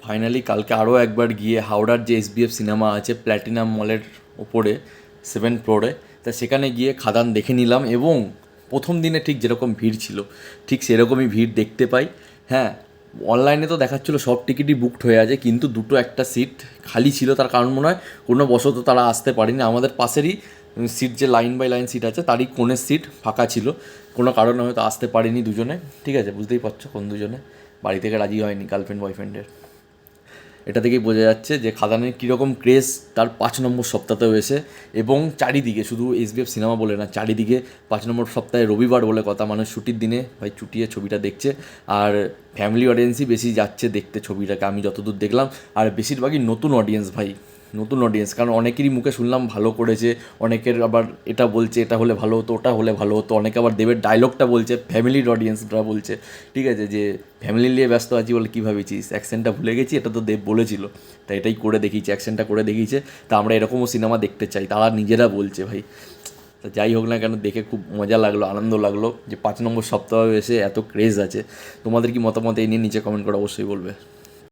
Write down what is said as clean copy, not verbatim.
Finally কালকে আরও একবার গিয়ে হাওড়ার যে এসবিএফ সিনেমা আছে প্ল্যাটিনাম মলের ওপরে 7 ফ্লোরে, তা সেখানে গিয়ে খাদান দেখে নিলাম এবং প্রথম দিনে ঠিক যেরকম ভিড় ছিল ঠিক সেরকমই ভিড় দেখতে পাই। হ্যাঁ, অনলাইনে তো দেখাচ্ছিলো সব টিকিটই বুকড হয়ে আছে, কিন্তু দুটো একটা সিট খালি ছিল। তার কারণ মনে হয় কোনো বশত তারা আসতে পারেনি। আমাদের পাশেরই সিট, যে লাইন বাই লাইন সিট আছে, তারই কোণের সিট ফাঁকা ছিল, কোনো কারণে হয়তো আসতে পারেনি দুজনে। ঠিক আছে, বুঝতেই পারছো কোন দুজনে, বাড়ি থেকে রাজি হয়নি গার্লফ্রেন্ড বয়ফ্রেন্ডের। এটা থেকেই বোঝা যাচ্ছে যে খাদানের কীরকম ক্রেজ তার 5 নম্বর সপ্তাহতেও এসে। এবং চারিদিকে, শুধু এসবিএফ সিনেমা বলে না, চারিদিকে 5 নম্বর সপ্তাহে রবিবার বলে কথা, মানুষ ছুটির দিনে ভাই চুটিয়ে ছবিটা দেখছে। আর ফ্যামিলি অডিয়েন্সই বেশি যাচ্ছে দেখতে ছবিটাকে, আমি যতদূর দেখলাম। আর বেশিরভাগই নতুন অডিয়েন্স ভাই, নতুন অডিয়েন্স। কারণ অনেকেরই মুখে শুনলাম ভালো করেছে, অনেকের আবার এটা বলছে এটা হলে ভালো হতো, ওটা হলে ভালো হতো। অনেকে আবার দেবের ডায়লগটা বলছে, ফ্যামিলির অডিয়েন্সরা বলছে, ঠিক আছে, যে ফ্যামিলি নিয়ে ব্যস্ত আছি বলে কী ভাবেছিস, অ্যাকসেন্টটা ভুলে গেছি, এটা তো দেব বলেছিল, তাই এটাই করে দেখিয়েছে, অ্যাকসেন্টটা করে দেখিয়েছে। তা আমরা এরকমও সিনেমা দেখতে চাই, তারা নিজেরা বলছে ভাই। তা যাই হোক না কেন, দেখে খুব মজা লাগলো, আনন্দ লাগলো যে 5 নম্বর সপ্তাহে এসে এত ক্রেজ আছে। তোমাদের কি মতামত এই নিয়ে নিচে কমেন্ট করে অবশ্যই বলবে।